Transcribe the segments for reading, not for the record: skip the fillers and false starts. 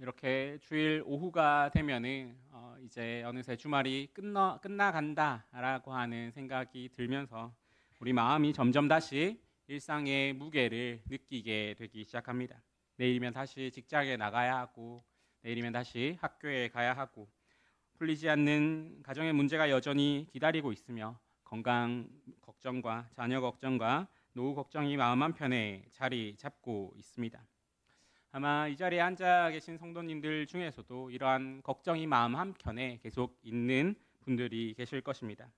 이렇게 주일 오후가 되면은 이제 어느새 주말이 끝나간다라고 하는 생각이 들면서 우리 마음이 점점 다시 일상의 무게를 느끼게 되기 시작합니다. 내일이면 다시 직장에 나가야 하고, 내일이면 다시 학교에 가야 하고, 풀리지 않는 가정의 문제가 여전히 기다리고 있으며 건강 걱정과 자녀 걱정과 노후 걱정이 마음 한편에 자리 잡고 있습니다. 아마 이 자리에 앉아 계신 성도님들 중에서도 이러한 걱정이 마음 한켠에 계속 있는 분들이 계실 것입니다.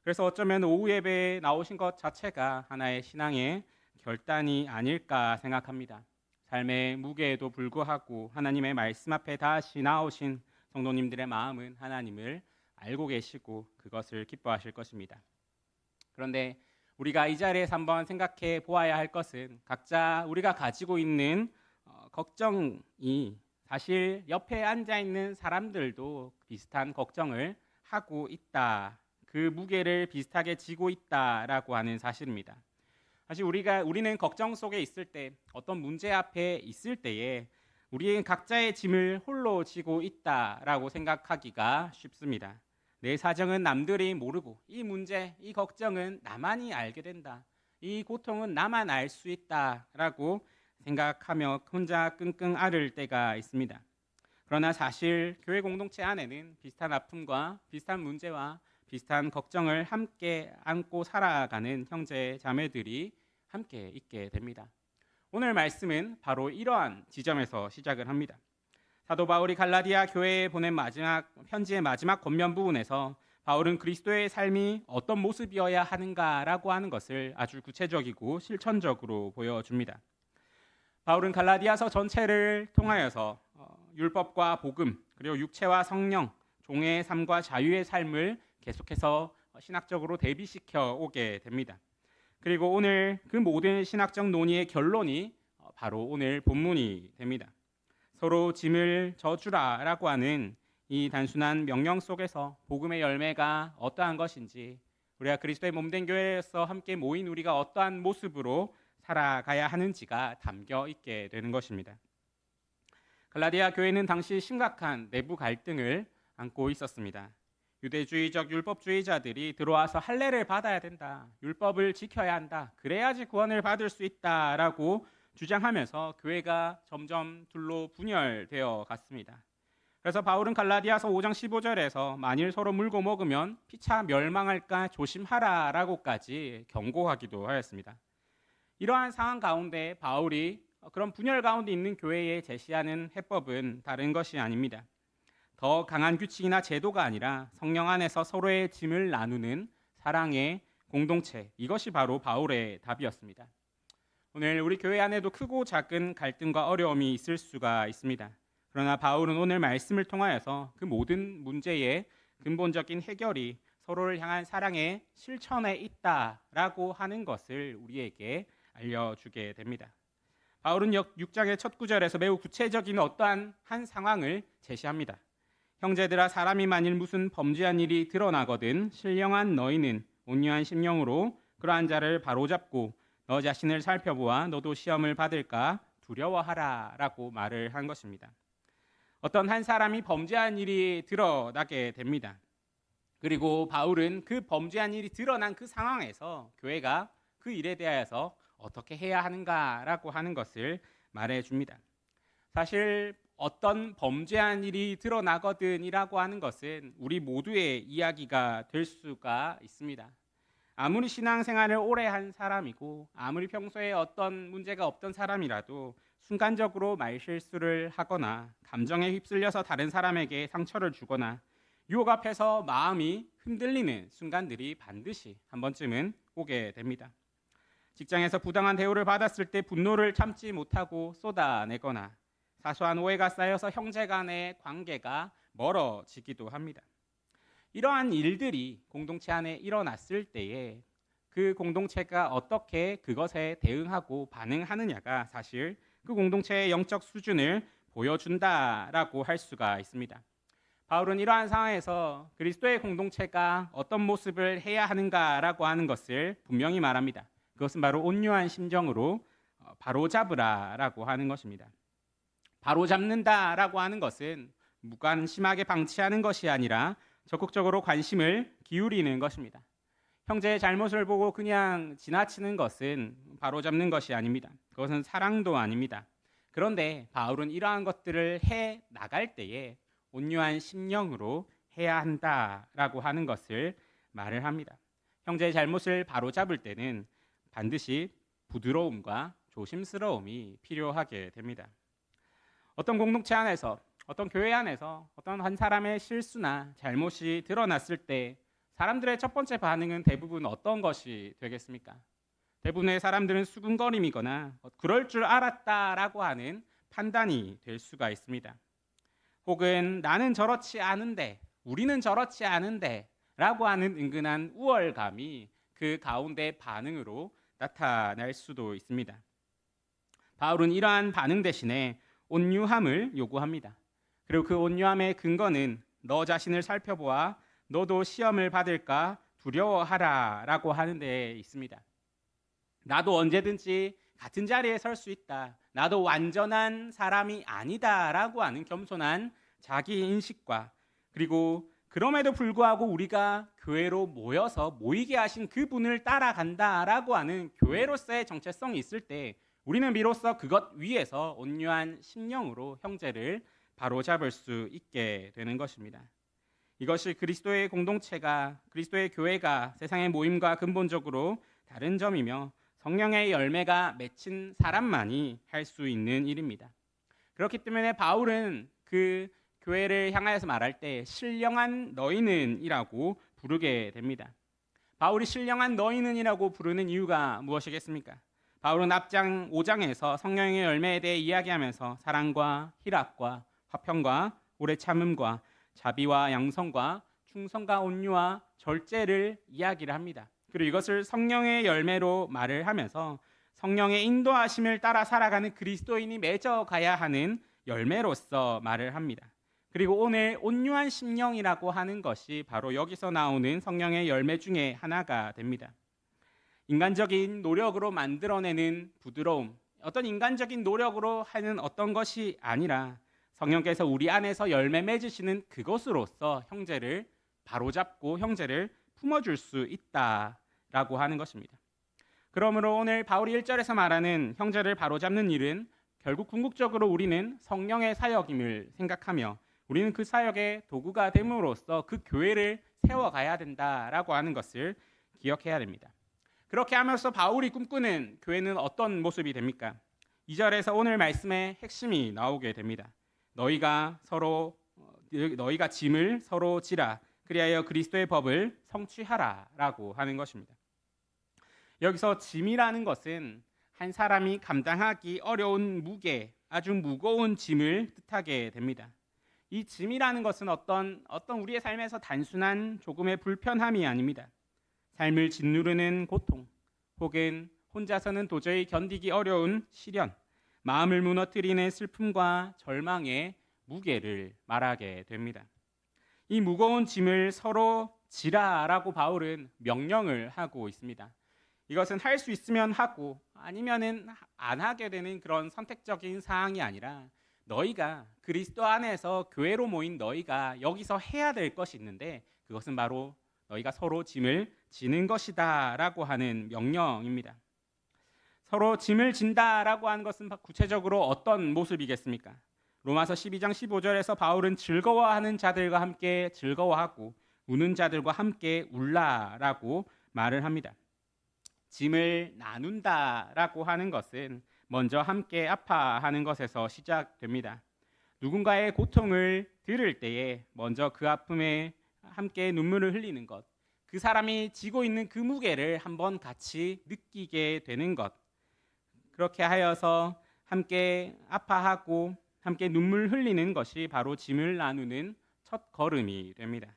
그래서 어쩌면 오후 예배에 나오신 것 자체가 하나의 신앙의 결단이 아닐까 생각합니다. 삶의 무게에도 불구하고 하나님의 말씀 앞에 다시 나오신 성도님들의 마음은 하나님을 알고 계시고 그것을 기뻐하실 것입니다. 그런데 우리가 이 자리에서 한번 생각해 보아야 할 것은 각자 우리가 가지고 있는 걱정이 사실 옆에 앉아 있는 사람들도 비슷한 걱정을 하고 있다. 그 무게를 비슷하게 지고 있다라고 하는 사실입니다. 사실 우리는 걱정 속에 있을 때, 어떤 문제 앞에 있을 때에 우리는 각자의 짐을 홀로 지고 있다라고 생각하기가 쉽습니다. 내 사정은 남들이 모르고 이 문제, 이 걱정은 나만이 알게 된다. 이 고통은 나만 알 수 있다라고 생각하며 혼자 끙끙 앓을 때가 있습니다. 그러나 사실 교회 공동체 안에는 비슷한 아픔과 비슷한 문제와 비슷한 걱정을 함께 안고 살아가는 형제 자매들이 함께 있게 됩니다. 오늘 말씀은 바로 이러한 지점에서 시작을 합니다. 사도 바울이 갈라디아 교회에 보낸 편지의 마지막 권면 부분에서 바울은 그리스도의 삶이 어떤 모습이어야 하는가라고 하는 것을 아주 구체적이고 실천적으로 보여줍니다. 바울은 갈라디아서 전체를 통하여서 율법과 복음, 그리고 육체와 성령, 종의 삶과 자유의 삶을 계속해서 신학적으로 대비시켜 오게 됩니다. 그리고 오늘 그 모든 신학적 논의의 결론이 바로 오늘 본문이 됩니다. 서로 짐을 져주라라고 하는 이 단순한 명령 속에서 복음의 열매가 어떠한 것인지, 우리가 그리스도의 몸된 교회에서 함께 모인 우리가 어떠한 모습으로 살아가야 하는지가 담겨 있게 되는 것입니다. 갈라디아 교회는 당시 심각한 내부 갈등을 안고 있었습니다. 유대주의적 율법주의자들이 들어와서 할례를 받아야 된다. 율법을 지켜야 한다. 그래야지 구원을 받을 수 있다라고 주장하면서 교회가 점점 둘로 분열되어 갔습니다. 그래서 바울은 갈라디아서 5장 15절에서 만일 서로 물고 먹으면 피차 멸망할까 조심하라라고까지 경고하기도 하였습니다. 이러한 상황 가운데 바울이 그런 분열 가운데 있는 교회에 제시하는 해법은 다른 것이 아닙니다. 더 강한 규칙이나 제도가 아니라 성령 안에서 서로의 짐을 나누는 사랑의 공동체, 이것이 바로 바울의 답이었습니다. 오늘 우리 교회 안에도 크고 작은 갈등과 어려움이 있을 수가 있습니다. 그러나 바울은 오늘 말씀을 통하여서 그 모든 문제의 근본적인 해결이 서로를 향한 사랑의 실천에 있다라고 하는 것을 우리에게 알려주게 됩니다. 바울은 6장의 첫 구절에서 매우 구체적인 어떠한 한 상황을 제시합니다. 형제들아, 사람이 만일 무슨 범죄한 일이 드러나거든 신령한 너희는 온유한 심령으로 그러한 자를 바로잡고 너 자신을 살펴보아 너도 시험을 받을까 두려워하라 라고 말을 한 것입니다. 어떤 한 사람이 범죄한 일이 드러나게 됩니다. 그리고 바울은 그 범죄한 일이 드러난 그 상황에서 교회가 그 일에 대하여서 어떻게 해야 하는가라고 하는 것을 말해줍니다. 사실 어떤 범죄한 일이 드러나거든이라고 하는 것은 우리 모두의 이야기가 될 수가 있습니다. 아무리 신앙생활을 오래 한 사람이고 아무리 평소에 어떤 문제가 없던 사람이라도 순간적으로 말실수를 하거나 감정에 휩쓸려서 다른 사람에게 상처를 주거나 유혹 앞에서 마음이 흔들리는 순간들이 반드시 한 번쯤은 오게 됩니다. 직장에서 부당한 대우를 받았을 때 분노를 참지 못하고 쏟아내거나 사소한 오해가 쌓여서 형제 간의 관계가 멀어지기도 합니다. 이러한 일들이 공동체 안에 일어났을 때에 그 공동체가 어떻게 그것에 대응하고 반응하느냐가 사실 그 공동체의 영적 수준을 보여준다라고 할 수가 있습니다. 바울은 이러한 상황에서 그리스도의 공동체가 어떤 모습을 해야 하는가라고 하는 것을 분명히 말합니다. 그것은 바로 온유한 심정으로 바로잡으라라고 하는 것입니다. 바로잡는다라고 하는 것은 무관심하게 방치하는 것이 아니라 적극적으로 관심을 기울이는 것입니다. 형제의 잘못을 보고 그냥 지나치는 것은 바로잡는 것이 아닙니다. 그것은 사랑도 아닙니다. 그런데 바울은 이러한 것들을 해 나갈 때에 온유한 심령으로 해야 한다라고 하는 것을 말을 합니다. 형제의 잘못을 바로잡을 때는 반드시 부드러움과 조심스러움이 필요하게 됩니다. 어떤 공동체 안에서, 어떤 교회 안에서 어떤 한 사람의 실수나 잘못이 드러났을 때 사람들의 첫 번째 반응은 대부분 어떤 것이 되겠습니까? 대부분의 사람들은 수근거림이거나 그럴 줄 알았다라고 하는 판단이 될 수가 있습니다. 혹은 나는 저렇지 않은데, 우리는 저렇지 않은데 라고 하는 은근한 우월감이 그 가운데 반응으로 나타날 수도 있습니다. 바울은 이러한 반응 대신에 온유함을 요구합니다. 그리고 그 온유함의 근거는 너 자신을 살펴보아 너도 시험을 받을까 두려워하라 라고 하는 데 있습니다. 나도 언제든지 같은 자리에 설 수 있다. 나도 완전한 사람이 아니다 라고 하는 겸손한 자기 인식과 그리고 그럼에도 불구하고 우리가 교회로 모여서 모이게 하신 그분을 따라간다라고 하는 교회로서의 정체성이 있을 때 우리는 비로소 그것 위에서 온유한 심령으로 형제를 바로잡을 수 있게 되는 것입니다. 이것이 그리스도의 공동체가, 그리스도의 교회가 세상의 모임과 근본적으로 다른 점이며 성령의 열매가 맺힌 사람만이 할 수 있는 일입니다. 그렇기 때문에 바울은 그 교회를 향하여서 말할 때 신령한 너희는이라고 부르게 됩니다. 바울이 신령한 너희는이라고 부르는 이유가 무엇이겠습니까? 바울은 앞장 5장에서 성령의 열매에 대해 이야기하면서 사랑과 희락과 화평과 오래 참음과 자비와 양성과 충성과 온유와 절제를 이야기를 합니다. 그리고 이것을 성령의 열매로 말을 하면서 성령의 인도하심을 따라 살아가는 그리스도인이 맺어가야 하는 열매로서 말을 합니다. 그리고 오늘 온유한 심령이라고 하는 것이 바로 여기서 나오는 성령의 열매 중에 하나가 됩니다. 인간적인 노력으로 만들어내는 부드러움, 어떤 인간적인 노력으로 하는 어떤 것이 아니라 성령께서 우리 안에서 열매 맺으시는 그것으로서 형제를 바로잡고 형제를 품어줄 수 있다라고 하는 것입니다. 그러므로 오늘 바울이 1절에서 말하는 형제를 바로잡는 일은 결국 궁극적으로 우리는 성령의 사역임을 생각하며 우리는 그 사역의 도구가 됨으로써 그 교회를 세워가야 된다라고 하는 것을 기억해야 됩니다. 그렇게 하면서 바울이 꿈꾸는 교회는 어떤 모습이 됩니까? 2절에서 오늘 말씀의 핵심이 나오게 됩니다. 너희가 짐을 서로 지라 그리하여 그리스도의 법을 성취하라라고 하는 것입니다. 여기서 짐이라는 것은 한 사람이 감당하기 어려운 무게, 아주 무거운 짐을 뜻하게 됩니다. 이 짐이라는 것은 어떤 우리의 삶에서 단순한 조금의 불편함이 아닙니다. 삶을 짓누르는 고통, 혹은 혼자서는 도저히 견디기 어려운 시련, 마음을 무너뜨리는 슬픔과 절망의 무게를 말하게 됩니다. 이 무거운 짐을 서로 지라라고 바울은 명령을 하고 있습니다. 이것은 할 수 있으면 하고 아니면은 안 하게 되는 그런 선택적인 사항이 아니라 너희가 그리스도 안에서 교회로 모인 너희가 여기서 해야 될 것이 있는데 그것은 바로 너희가 서로 짐을 지는 것이다라고 하는 명령입니다. 서로 짐을 진다라고 하는 것은 구체적으로 어떤 모습이겠습니까? 로마서 12장 15절에서 바울은 즐거워하는 자들과 함께 즐거워하고 우는 자들과 함께 울라라고 말을 합니다. 짐을 나눈다라고 하는 것은 먼저 함께 아파하는 것에서 시작됩니다. 누군가의 고통을 들을 때에 먼저 그 아픔에 함께 눈물을 흘리는 것, 그 사람이 지고 있는 그 무게를 한번 같이 느끼게 되는 것, 그렇게 하여서 함께 아파하고 함께 눈물 흘리는 것이 바로 짐을 나누는 첫 걸음이 됩니다.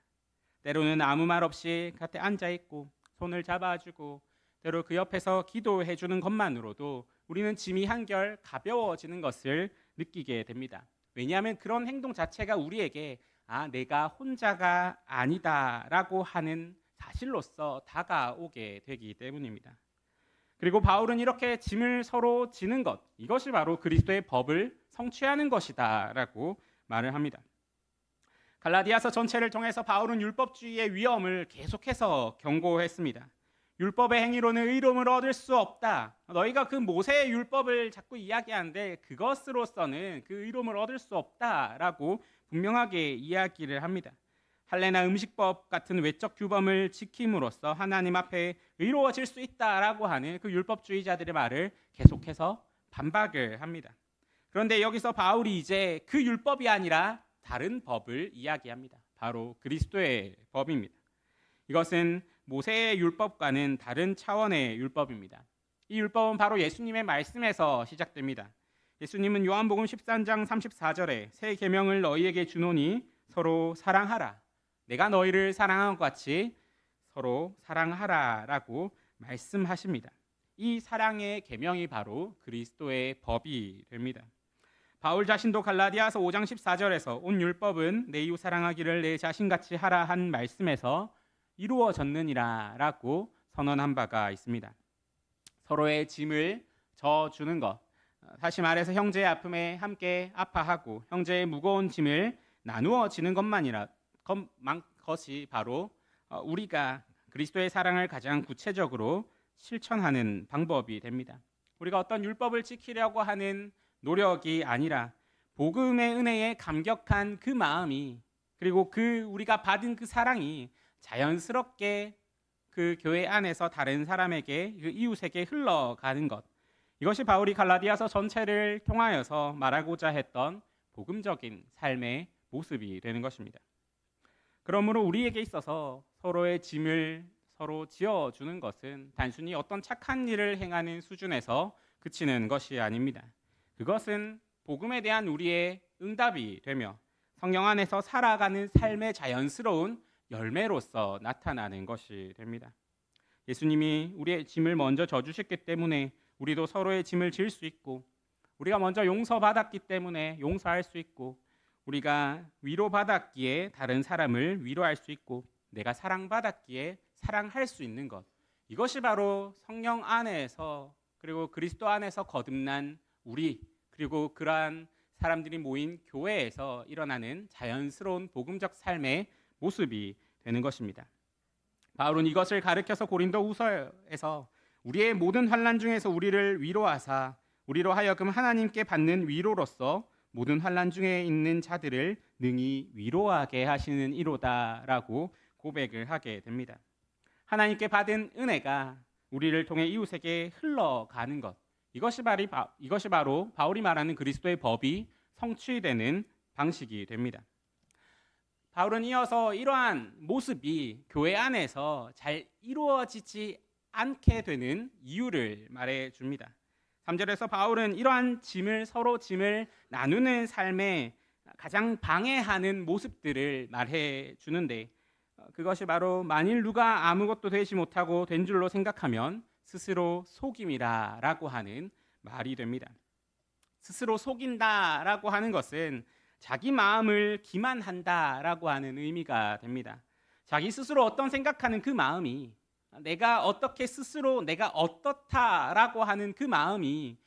때로는 아무 말 없이 곁에 앉아있고 손을 잡아주고 때로 그 옆에서 기도해 주는 것만으로도 우리는 짐이 한결 가벼워지는 것을 느끼게 됩니다. 왜냐하면 그런 행동 자체가 우리에게 내가 혼자가 아니다라고 하는 사실로서 다가오게 되기 때문입니다. 그리고 바울은 이렇게 짐을 서로 지는 것, 이것이 바로 그리스도의 법을 성취하는 것이다라고 말을 합니다. 갈라디아서 전체를 통해서 바울은 율법주의의 위험을 계속해서 경고했습니다. 율법의 행위로는 의로움을 얻을 수 없다. 너희가 그 모세의 율법을 자꾸 이야기하는데 그것으로서는 그 의로움을 얻을 수 없다라고 분명하게 이야기를 합니다. 할례나 음식법 같은 외적 규범을 지킴으로써 하나님 앞에 의로워질 수 있다라고 하는 그 율법주의자들의 말을 계속해서 반박을 합니다. 그런데 여기서 바울이 이제 그 율법이 아니라 다른 법을 이야기합니다. 바로 그리스도의 법입니다. 이것은 모세의 율법과는 다른 차원의 율법입니다. 이 율법은 바로 예수님의 말씀에서 시작됩니다. 예수님은 요한복음 13장 34절에 새 계명을 너희에게 주노니 서로 사랑하라. 내가 너희를 사랑한 것 같이 서로 사랑하라라고 말씀하십니다. 이 사랑의 계명이 바로 그리스도의 법이 됩니다. 바울 자신도 갈라디아서 5장 14절에서 온 율법은 내 이웃 사랑하기를 내 자신같이 하라 한 말씀에서 이루어졌느니라라고 선언한 바가 있습니다. 서로의 짐을 져주는 것, 다시 말해서 형제의 아픔에 함께 아파하고 형제의 무거운 짐을 나누어 지는 것이 바로 우리가 그리스도의 사랑을 가장 구체적으로 실천하는 방법이 됩니다. 우리가 어떤 율법을 지키려고 하는 노력이 아니라 복음의 은혜에 감격한 그 마음이, 그리고 우리가 받은 그 사랑이 자연스럽게 그 교회 안에서 다른 사람에게, 그 이웃에게 흘러가는 것, 이것이 바울이 갈라디아서 전체를 통하여서 말하고자 했던 복음적인 삶의 모습이 되는 것입니다. 그러므로 우리에게 있어서 서로의 짐을 서로 지어주는 것은 단순히 어떤 착한 일을 행하는 수준에서 그치는 것이 아닙니다. 그것은 복음에 대한 우리의 응답이 되며 성령 안에서 살아가는 삶의 자연스러운 열매로서 나타나는 것이 됩니다. 예수님이 우리의 짐을 먼저 져주셨기 때문에 우리도 서로의 짐을 질 수 있고, 우리가 먼저 용서받았기 때문에 용서할 수 있고, 우리가 위로받았기에 다른 사람을 위로할 수 있고, 내가 사랑받았기에 사랑할 수 있는 것, 이것이 바로 성령 안에서 그리고 그리스도 안에서 거듭난 우리, 그리고 그러한 사람들이 모인 교회에서 일어나는 자연스러운 복음적 삶의 모습이 되는 것입니다. 바울은 이것을 가르쳐서 고린도후서에서 우리의 모든 환난 중에서 우리를 위로하사 우리로 하여금 하나님께 받는 위로로서 모든 환난 중에 있는 자들을 능히 위로하게 하시는 이로다라고 고백을 하게 됩니다. 하나님께 받은 은혜가 우리를 통해 이웃에게 흘러가는 것, 이것이 바로 바울이 말하는 그리스도의 법이 성취되는 방식이 됩니다. 바울은 이어서 이러한 모습이 교회 안에서 잘 이루어지지 않게 되는 이유를 말해줍니다. 3절에서 바울은 이러한 서로 짐을 나누는 삶에 가장 방해하는 모습들을 말해주는데, 그것이 바로 만일 누가 아무것도 되지 못하고 된 줄로 생각하면 스스로 속임이라라고 하는 말이 됩니다. 스스로 속인다라고 하는 것은 자기 마음을 기만한다라고 하는 의미가 됩니다. 자기 스스로 어떤 생각하는 그 마음이, 내가 어떻다라고 하는 그 마음이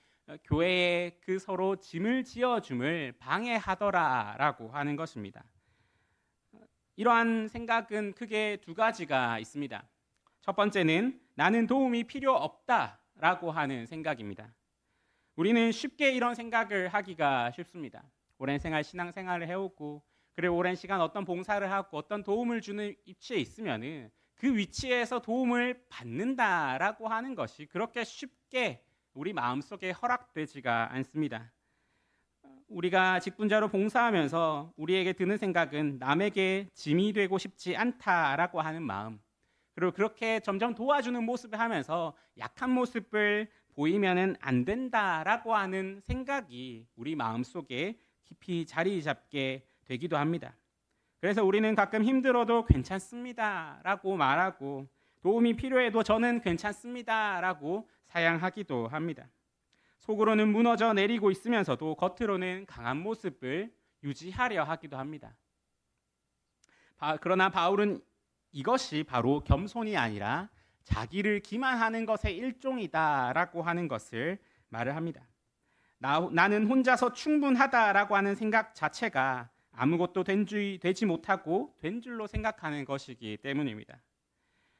교회에 그 서로 짐을 지어줌을 방해하더라라고 하는 것입니다. 이러한 생각은 크게 두 가지가 있습니다. 첫 번째는 나는 도움이 필요 없다라고 하는 생각입니다. 우리는 쉽게 이런 생각을 하기가 쉽습니다. 오랜 신앙생활을 해오고, 그리고 오랜 시간 어떤 봉사를 하고 어떤 도움을 주는 위치에 있으면은 그 위치에서 도움을 받는다라고 하는 것이 그렇게 쉽게 우리 마음속에 허락되지가 않습니다. 우리가 직분자로 봉사하면서 우리에게 드는 생각은 남에게 짐이 되고 싶지 않다라고 하는 마음, 그리고 그렇게 점점 도와주는 모습을 하면서 약한 모습을 보이면은 안 된다라고 하는 생각이 우리 마음속에 깊이 자리 잡게 되기도 합니다. 그래서 우리는 가끔 힘들어도 괜찮습니다라고 말하고, 도움이 필요해도 저는 괜찮습니다라고 사양하기도 합니다. 속으로는 무너져 내리고 있으면서도 겉으로는 강한 모습을 유지하려 하기도 합니다. 그러나 바울은 이것이 바로 겸손이 아니라 자기를 기만하는 것의 일종이다라고 하는 것을 말을 합니다. 나는 혼자서 충분하다라고 하는 생각 자체가 아무것도 되지 못하고 된 줄로 생각하는 것이기 때문입니다.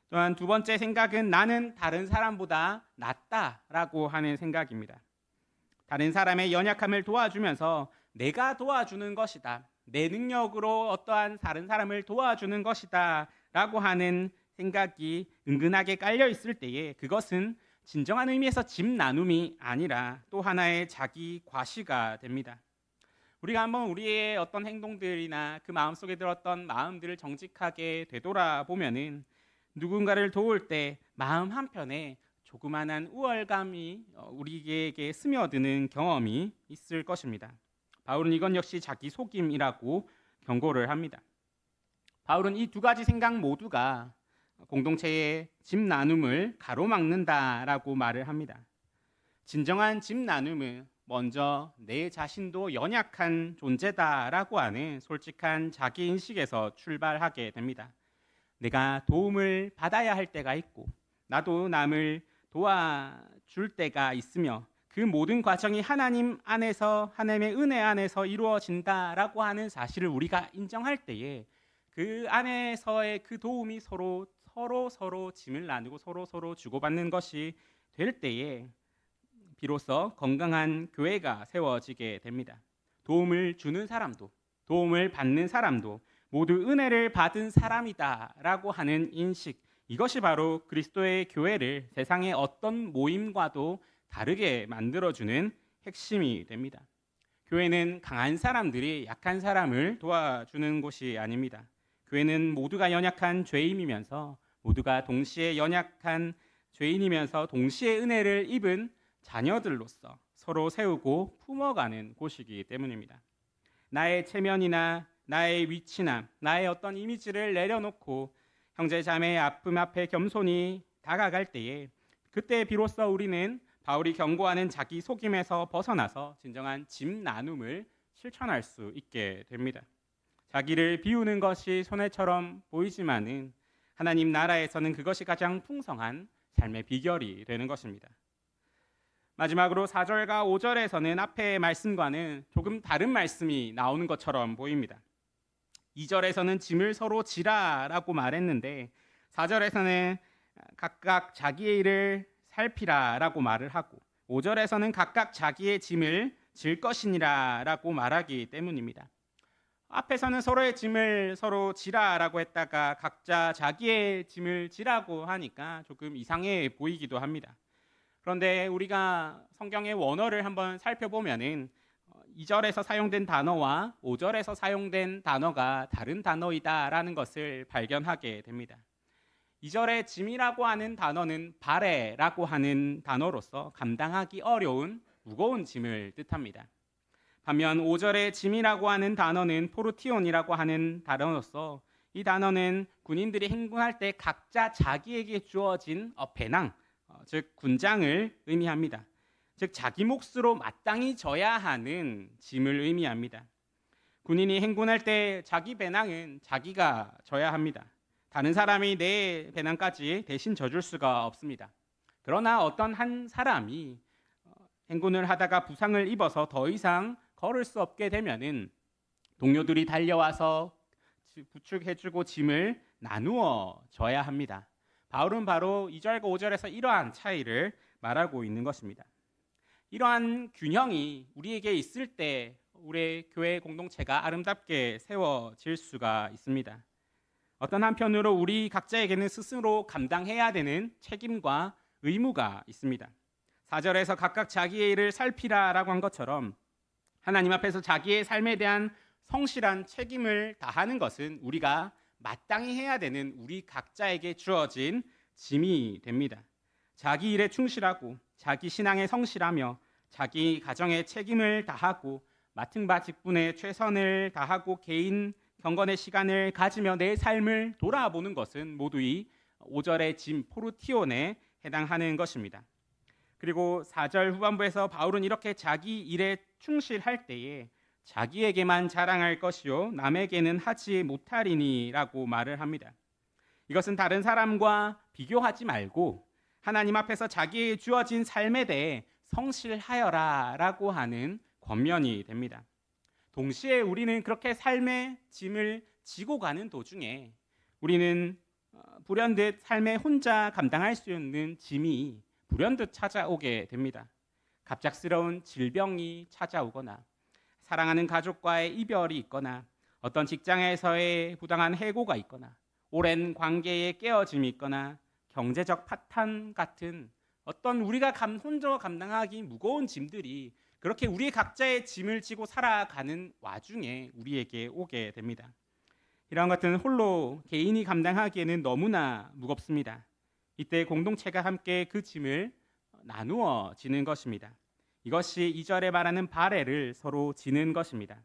또한 두 번째 생각은 나는 다른 사람보다 낫다라고 하는 생각입니다. 다른 사람의 연약함을 도와주면서 내가 도와주는 것이다, 내 능력으로 어떠한 다른 사람을 도와주는 것이다 라고 하는 생각이 은근하게 깔려 있을 때에 그것은 진정한 의미에서 짐 나눔이 아니라 또 하나의 자기 과시가 됩니다. 우리가 한번 우리의 어떤 행동들이나 그 마음속에 들었던 마음들을 정직하게 되돌아보면은 누군가를 도울 때 마음 한편에 조그만한 우월감이 우리에게 스며드는 경험이 있을 것입니다. 바울은 이건 역시 자기 속임이라고 경고를 합니다. 바울은 이 두 가지 생각 모두가 공동체의 짐 나눔을 가로막는다라고 말을 합니다. 진정한 짐 나눔은 먼저 내 자신도 연약한 존재다라고 하는 솔직한 자기 인식에서 출발하게 됩니다. 내가 도움을 받아야 할 때가 있고 나도 남을 도와줄 때가 있으며 그 모든 과정이 하나님 안에서, 하나님의 은혜 안에서 이루어진다라고 하는 사실을 우리가 인정할 때에 그 안에서의 그 도움이 서로 짐을 나누고 서로 주고받는 것이 될 때에 비로소 건강한 교회가 세워지게 됩니다. 도움을 주는 사람도 도움을 받는 사람도 모두 은혜를 받은 사람이다라고 하는 인식, 이것이 바로 그리스도의 교회를 세상의 어떤 모임과도 다르게 만들어주는 핵심이 됩니다. 교회는 강한 사람들이 약한 사람을 도와주는 곳이 아닙니다. 교회는 모두가 연약한 죄인이면서 모두가 동시에 연약한 죄인이면서 동시에 은혜를 입은 자녀들로서 서로 세우고 품어가는 곳이기 때문입니다. 나의 체면이나 나의 위치나 나의 어떤 이미지를 내려놓고 형제 자매의 아픔 앞에 겸손히 다가갈 때에 그때 비로소 우리는 바울이 경고하는 자기 속임에서 벗어나서 진정한 짐 나눔을 실천할 수 있게 됩니다. 자기를 비우는 것이 손해처럼 보이지만은 하나님 나라에서는 그것이 가장 풍성한 삶의 비결이 되는 것입니다. 마지막으로 4절과 5절에서는 앞의 말씀과는 조금 다른 말씀이 나오는 것처럼 보입니다. 2절에서는 짐을 서로 지라라고 말했는데 4절에서는 각각 자기의 일을 살피라라고 말을 하고 5절에서는 각각 자기의 짐을 질 것이니라라고 말하기 때문입니다. 앞에서는 서로의 짐을 서로 지라라고 했다가 각자 자기의 짐을 지라고 하니까 조금 이상해 보이기도 합니다. 그런데 우리가 성경의 원어를 한번 살펴보면은 2절에서 사용된 단어와 5절에서 사용된 단어가 다른 단어이다라는 것을 발견하게 됩니다. 2절의 짐이라고 하는 단어는 바레라고 하는 단어로서 감당하기 어려운 무거운 짐을 뜻합니다. 반면 5절의 짐이라고 하는 단어는 포르티온이라고 하는 단어로서 이 단어는 군인들이 행군할 때 각자 자기에게 주어진 배낭, 즉 군장을 의미합니다. 즉 자기 몫으로 마땅히 져야 하는 짐을 의미합니다. 군인이 행군할 때 자기 배낭은 자기가 져야 합니다. 다른 사람이 내 배낭까지 대신 져줄 수가 없습니다. 그러나 어떤 한 사람이 행군을 하다가 부상을 입어서 더 이상 걸을 수 없게 되면은 동료들이 달려와서 부축해주고 짐을 나누어 줘야 합니다. 바울은 바로 2절과 5절에서 이러한 차이를 말하고 있는 것입니다. 이러한 균형이 우리에게 있을 때 우리 교회 공동체가 아름답게 세워질 수가 있습니다. 어떤 한편으로 우리 각자에게는 스스로 감당해야 되는 책임과 의무가 있습니다. 4절에서 각각 자기의 일을 살피라라고 한 것처럼 하나님 앞에서 자기의 삶에 대한 성실한 책임을 다하는 것은 우리가 마땅히 해야 되는 우리 각자에게 주어진 짐이 됩니다. 자기 일에 충실하고 자기 신앙에 성실하며 자기 가정에 책임을 다하고 맡은 바 직분에 최선을 다하고 개인 경건의 시간을 가지며 내 삶을 돌아보는 것은 모두 이 5절의 짐 포르티온에 해당하는 것입니다. 그리고 4절 후반부에서 바울은 이렇게 자기 일에 충실할 때에 자기에게만 자랑할 것이요 남에게는 하지 못하리니라고 말을 합니다. 이것은 다른 사람과 비교하지 말고 하나님 앞에서 자기에게 주어진 삶에 대해 성실하여라라고 하는 권면이 됩니다. 동시에 우리는 그렇게 삶의 짐을 지고 가는 도중에 우리는 불현듯 삶에 혼자 감당할 수 있는 짐이 불현듯 찾아오게 됩니다. 갑작스러운 질병이 찾아오거나 사랑하는 가족과의 이별이 있거나 어떤 직장에서의 부당한 해고가 있거나 오랜 관계의 깨어짐이 있거나 경제적 파탄 같은 어떤 우리가 혼자 감당하기 무거운 짐들이 그렇게 우리 각자의 짐을 지고 살아가는 와중에 우리에게 오게 됩니다. 이러한 것은 홀로 개인이 감당하기에는 너무나 무겁습니다. 이때 공동체가 함께 그 짐을 나누어 지는 것입니다. 이것이 2절에 말하는 바레를 서로 지는 것입니다.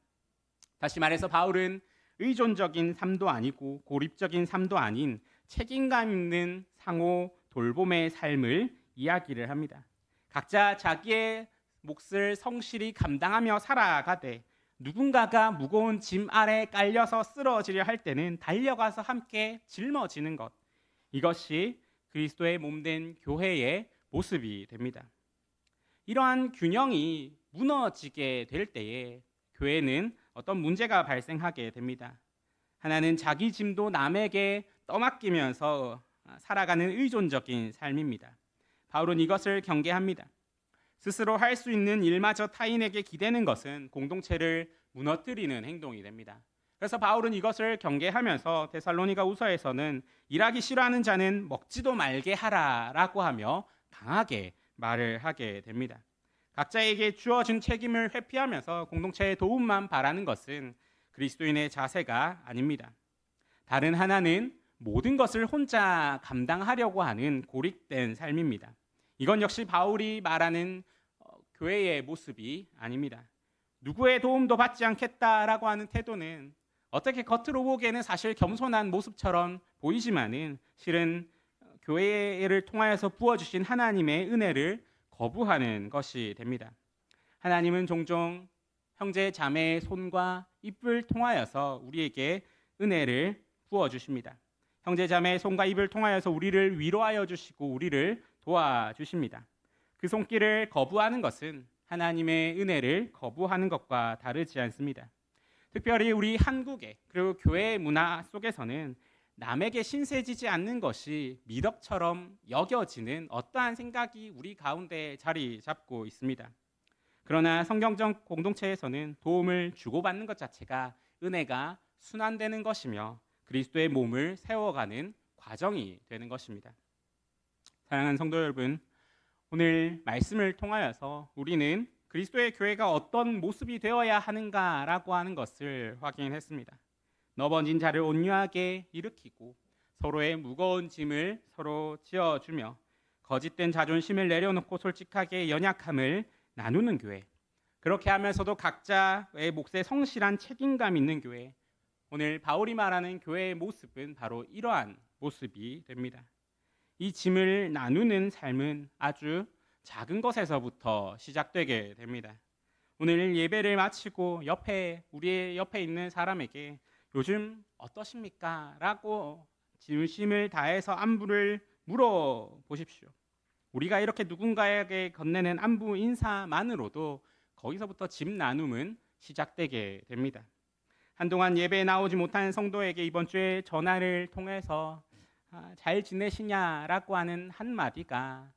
다시 말해서 바울은 의존적인 삶도 아니고 고립적인 삶도 아닌 책임감 있는 상호 돌봄의 삶을 이야기를 합니다. 각자 자기의 몫을 성실히 감당하며 살아가되 누군가가 무거운 짐 아래 깔려서 쓰러지려 할 때는 달려가서 함께 짊어지는 것, 이것이 그리스도의 몸된 교회의 모습이 됩니다. 이러한 균형이 무너지게 될 때에 교회는 어떤 문제가 발생하게 됩니다. 하나는 자기 짐도 남에게 떠맡기면서 살아가는 의존적인 삶입니다. 바울은 이것을 경계합니다. 스스로 할 수 있는 일마저 타인에게 기대는 것은 공동체를 무너뜨리는 행동이 됩니다. 그래서 바울은 이것을 경계하면서 데살로니가후서에서는 일하기 싫어하는 자는 먹지도 말게 하라라고 하며 강하게 말을 하게 됩니다. 각자에게 주어진 책임을 회피하면서 공동체의 도움만 바라는 것은 그리스도인의 자세가 아닙니다. 다른 하나는 모든 것을 혼자 감당하려고 하는 고립된 삶입니다. 이건 역시 바울이 말하는 교회의 모습이 아닙니다. 누구의 도움도 받지 않겠다라고 하는 태도는 어떻게 겉으로 보기에는 사실 겸손한 모습처럼 보이지만은 실은 교회를 통하여서 부어주신 하나님의 은혜를 거부하는 것이 됩니다. 하나님은 종종 형제 자매의 손과 입을 통하여서 우리에게 은혜를 부어주십니다. 형제 자매의 손과 입을 통하여서 우리를 위로하여 주시고 우리를 도와주십니다. 그 손길을 거부하는 것은 하나님의 은혜를 거부하는 것과 다르지 않습니다. 특별히 우리 한국의 그리고 교회의 문화 속에서는 남에게 신세지지 않는 것이 미덕처럼 여겨지는 어떠한 생각이 우리 가운데 자리 잡고 있습니다. 그러나 성경적 공동체에서는 도움을 주고받는 것 자체가 은혜가 순환되는 것이며 그리스도의 몸을 세워가는 과정이 되는 것입니다. 사랑하는 성도 여러분, 오늘 말씀을 통하여서 우리는 그리스도의 교회가 어떤 모습이 되어야 하는가라고 하는 것을 확인했습니다. 넘어진 자를 온유하게 일으키고 서로의 무거운 짐을 서로 지어주며 거짓된 자존심을 내려놓고 솔직하게 연약함을 나누는 교회, 그렇게 하면서도 각자의 몫에 성실한 책임감 있는 교회, 오늘 바울이 말하는 교회의 모습은 바로 이러한 모습이 됩니다. 이 짐을 나누는 삶은 아주 작은 것에서부터 시작되게 됩니다. 오늘 예배를 마치고 우리의 옆에 있는 사람에게 요즘 어떠십니까? 라고 진심을 다해서 안부를 물어보십시오. 우리가 이렇게 누군가에게 건네는 안부 인사만으로도 거기서부터 짐 나눔은 시작되게 됩니다. 한동안 예배에 나오지 못한 성도에게 이번 주에 전화를 통해서 잘 지내시냐라고 하는 한마디가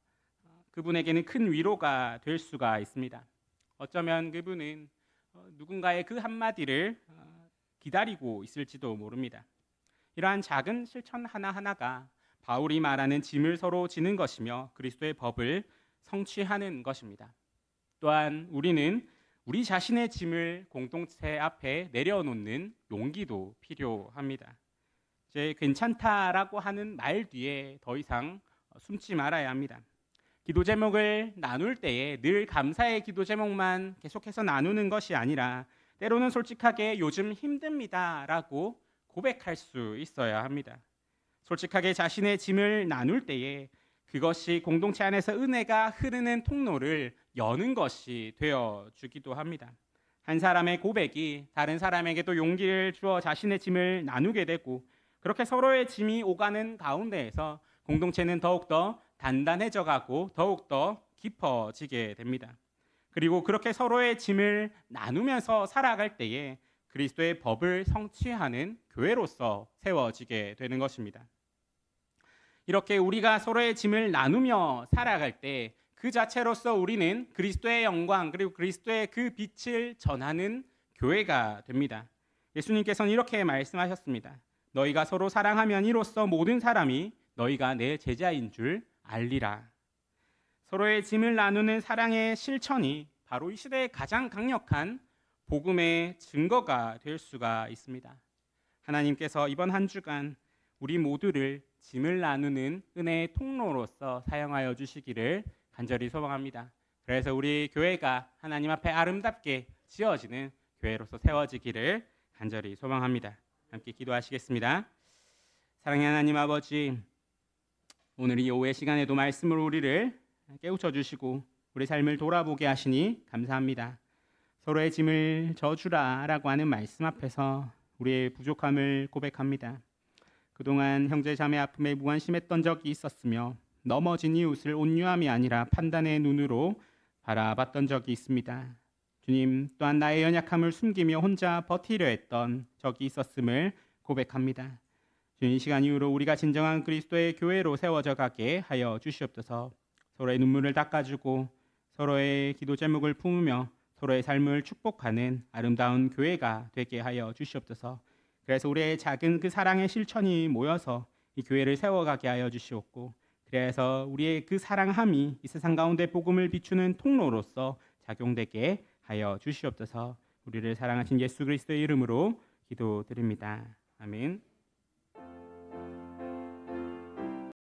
그분에게는 큰 위로가 될 수가 있습니다. 어쩌면 그분은 누군가의 그 한마디를 기다리고 있을지도 모릅니다. 이러한 작은 실천 하나하나가 바울이 말하는 짐을 서로 지는 것이며 그리스도의 법을 성취하는 것입니다. 또한 우리는 우리 자신의 짐을 공동체 앞에 내려놓는 용기도 필요합니다. 이제 괜찮다라고 하는 말 뒤에 더 이상 숨지 말아야 합니다. 기도 제목을 나눌 때에 늘 감사의 기도 제목만 계속해서 나누는 것이 아니라 때로는 솔직하게 요즘 힘듭니다라고 고백할 수 있어야 합니다. 솔직하게 자신의 짐을 나눌 때에 그것이 공동체 안에서 은혜가 흐르는 통로를 여는 것이 되어주기도 합니다. 한 사람의 고백이 다른 사람에게도 용기를 주어 자신의 짐을 나누게 되고 그렇게 서로의 짐이 오가는 가운데에서 공동체는 더욱더 단단해져 가고 더욱더 깊어지게 됩니다. 그리고 그렇게 서로의 짐을 나누면서 살아갈 때에 그리스도의 법을 성취하는 교회로서 세워지게 되는 것입니다. 이렇게 우리가 서로의 짐을 나누며 살아갈 때 그 자체로서 우리는 그리스도의 영광 그리고 그리스도의 그 빛을 전하는 교회가 됩니다. 예수님께서는 이렇게 말씀하셨습니다. 너희가 서로 사랑하면 이로써 모든 사람이 너희가 내 제자인 줄 알리라. 서로의 짐을 나누는 사랑의 실천이 바로 이 시대의 가장 강력한 복음의 증거가 될 수가 있습니다. 하나님께서 이번 한 주간 우리 모두를 짐을 나누는 은혜의 통로로서 사용하여 주시기를 간절히 소망합니다. 그래서 우리 교회가 하나님 앞에 아름답게 지어지는 교회로서 세워지기를 간절히 소망합니다. 함께 기도하시겠습니다. 사랑의 하나님 아버지, 오늘 이 오후의 시간에도 말씀으로 우리를 깨우쳐 주시고 우리 삶을 돌아보게 하시니 감사합니다. 서로의 짐을 져주라 라고 하는 말씀 앞에서 우리의 부족함을 고백합니다. 그동안 형제 자매 아픔에 무관심했던 적이 있었으며 넘어진 이웃을 온유함이 아니라 판단의 눈으로 바라봤던 적이 있습니다. 주님, 또한 나의 연약함을 숨기며 혼자 버티려 했던 적이 있었음을 고백합니다. 주님, 이 시간 이후로 우리가 진정한 그리스도의 교회로 세워져 가게 하여 주시옵소서. 서로의 눈물을 닦아주고 서로의 기도 제목을 품으며 서로의 삶을 축복하는 아름다운 교회가 되게 하여 주시옵소서. 그래서 우리의 작은 그 사랑의 실천이 모여서 이 교회를 세워가게 하여 주시옵고, 그래서 우리의 그 사랑함이 이 세상 가운데 복음을 비추는 통로로서 작용되게 하여 주시옵소서. 우리를 사랑하신 예수 그리스도의 이름으로 기도드립니다. 아멘.